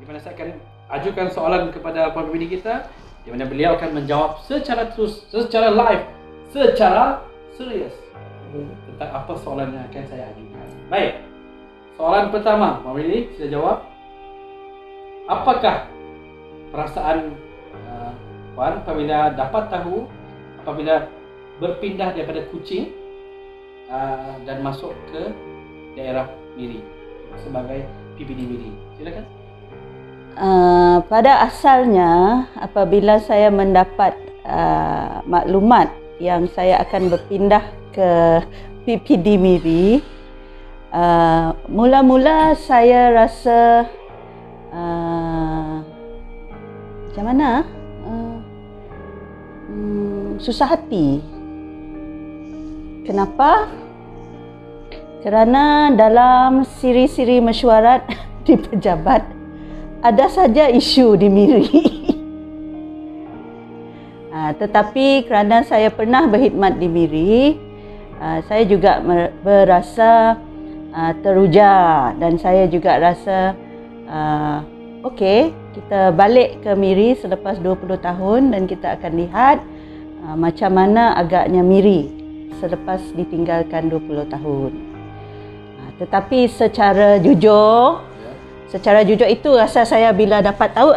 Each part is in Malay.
di mana saya akan ajukan soalan kepada pembina kita, di mana beliau akan menjawab secara terus, secara live, secara serius tentang apa soalan yang akan saya ajukan. Baik, soalan pertama, pembina sila jawab. Apakah perasaan Puan apabila dapat tahu apabila berpindah daripada Kuching dan masuk ke daerah Miri sebagai PPD Miri? Silakan. Pada asalnya apabila saya mendapat maklumat yang saya akan berpindah ke PPD Miri, mula-mula saya rasa macam mana? Susah hati. Kenapa? Kerana dalam siri-siri mesyuarat di pejabat ada saja isu di Miri. Tetapi kerana saya pernah berkhidmat di Miri, saya juga berasa teruja dan saya juga rasa okey, kita balik ke Miri selepas 20 tahun dan kita akan lihat macam mana agaknya Miri selepas ditinggalkan 20 tahun. Tetapi secara jujur itu rasa saya bila dapat tahu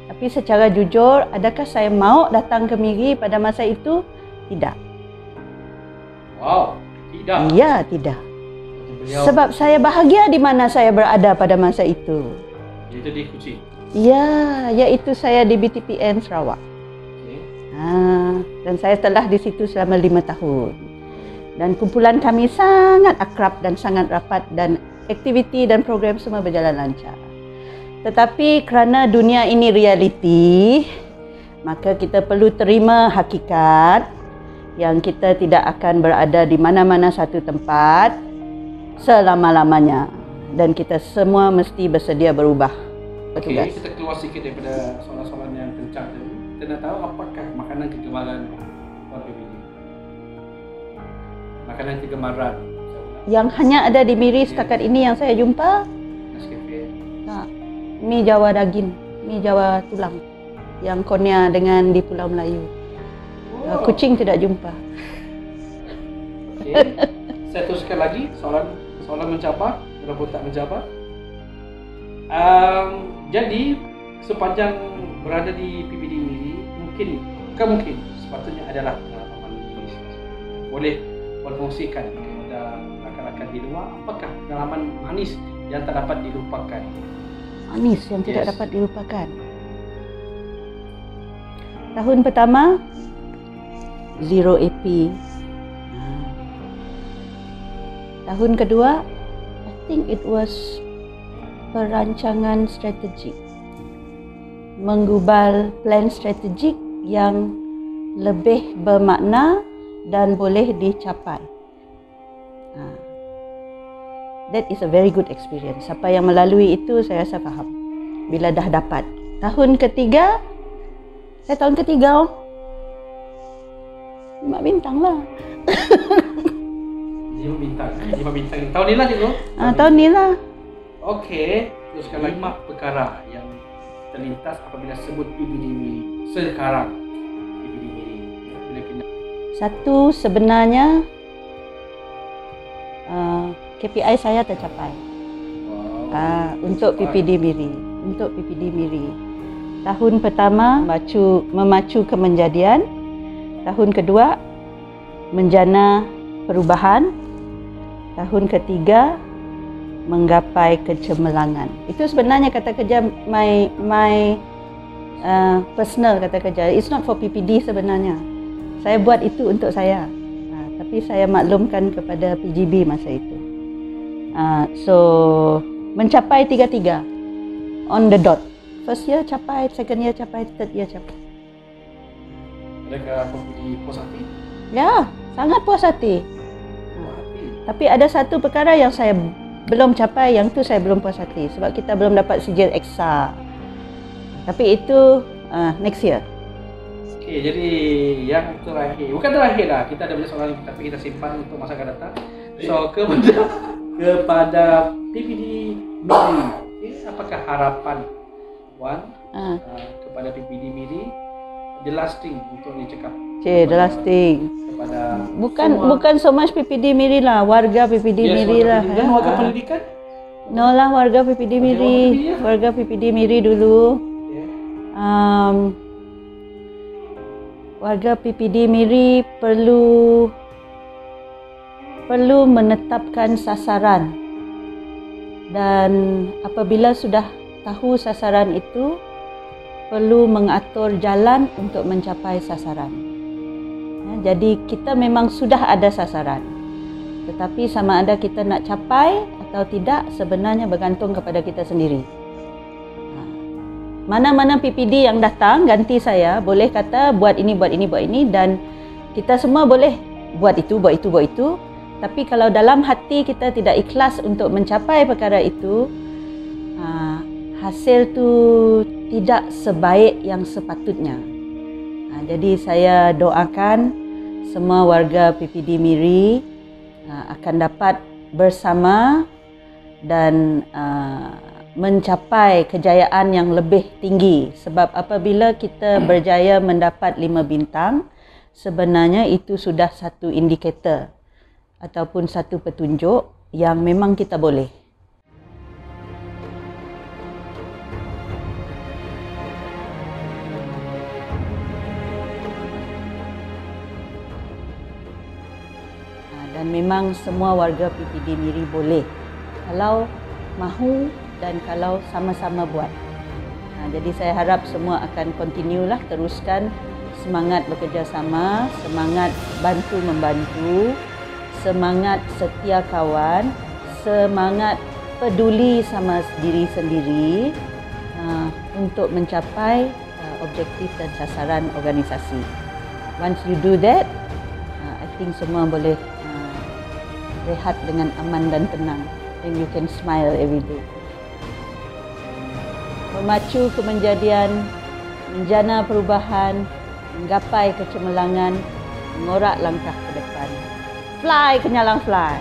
tapi secara jujur, adakah saya mahu datang ke Miri pada masa itu? Tidak. Wow, tidak. Ya, tidak. Sebab saya bahagia di mana saya berada pada masa itu. Iaitu di Kuching. Ya, iaitu saya di BTPN Sarawak. Okay. Dan saya telah di situ selama 5 tahun. Dan kumpulan kami sangat akrab dan sangat rapat dan aktiviti dan program semua berjalan lancar. Tetapi kerana dunia ini realiti, maka kita perlu terima hakikat yang kita tidak akan berada di mana-mana satu tempat selama-lamanya. Dan kita semua mesti bersedia berubah. Okey, kita keluar sikit daripada soalan-soalan yang kencang tadi. Kita nak tahu apakah makanan kegemaran Puan PPD? Makanan kegemaran yang hanya ada di Miri setakat ini yang saya jumpa? Nescafe. Mi Jawa daging, mi Jawa tulang yang kornea dengan di Pulau Melayu. Kuching tidak jumpa. Okey. Saya teruskan lagi soalan mencabar, walaupun tak mencabar. Jadi sepanjang berada di PPD Miri, mungkin sepatutnya adalah pengalaman manis. Boleh berkongsikan kepada rakan-rakan di luar, apakah pengalaman manis yang tak dapat dilupakan? Manis yang tidak dapat dilupakan. Tahun pertama, zero AP. Tahun kedua, I think it was perancangan strategik, menggubal plan strategik yang lebih bermakna dan boleh dicapai. That is a very good experience. Siapa yang melalui itu saya rasa faham bila dah dapat. Tahun ketiga, saya tahun ketiga 5 bintang lah. 5 bintang. Tahun ni lah cikgu? Tahun ni lah. Okey, teruskan lagi 5 perkara yang terlintas apabila sebut PPD Miri sekarang. PPD Miri bila pindah. Satu, sebenarnya KPI saya tercapai. Untuk PPD Miri. Untuk PPD Miri. Tahun pertama memacu kemenjadian. Tahun kedua menjana perubahan. Tahun ketiga menggapai kecemerlangan. Itu sebenarnya kata kerja my personal kata kerja. It's not for PPD sebenarnya. Saya buat itu untuk saya. Tapi saya maklumkan kepada PGB masa itu. So mencapai 3-3 on the dot. First year capai, second year capai, third year capai. Adakah PPD puas hati? Ya, sangat puas hati. Tapi ada satu perkara yang saya belum capai, yang tu saya belum puas hati sebab kita belum dapat sijil EXA. Tapi itu next year. Okey, jadi yang terakhir, bukan terakhir lah, kita ada banyak soalan tapi kita simpan untuk masa akan datang. So kepada PPD Miri, apakah harapan Puan kepada PPD Miri, the last thing untuk dicakap. The last thing. Kepada bukan so much PPD Miri lah, warga PPD Miri lah. Dan warga pendidikan? No lah, warga PPD Miri. Warga PPD Miri dulu. Warga PPD Miri perlu menetapkan sasaran, dan apabila sudah tahu sasaran itu, perlu mengatur jalan untuk mencapai sasaran. Jadi kita memang sudah ada sasaran, tetapi sama ada kita nak capai atau tidak sebenarnya bergantung kepada kita sendiri. Mana-mana PPD yang datang ganti saya boleh kata buat ini, dan kita semua boleh buat itu. Tapi kalau dalam hati kita tidak ikhlas untuk mencapai perkara itu, hasil tu tidak sebaik yang sepatutnya. Jadi saya doakan semua warga PPD Miri akan dapat bersama dan mencapai kejayaan yang lebih tinggi. Sebab apabila kita berjaya mendapat 5 bintang, sebenarnya itu sudah satu indikator ataupun satu petunjuk yang memang kita boleh. Dan memang semua warga PPD Miri boleh kalau mahu dan kalau sama-sama buat. Jadi saya harap semua akan continue lah, teruskan semangat bekerjasama, semangat bantu-membantu, semangat setia kawan, semangat peduli sama diri sendiri untuk mencapai objektif dan sasaran organisasi. Once you do that, I think semua boleh rehat dengan aman dan tenang, and you can smile every day. Memacu kemenjadian, menjana perubahan, menggapai kecemerlangan, mengorak langkah ke depan. Fly, kenyalang fly!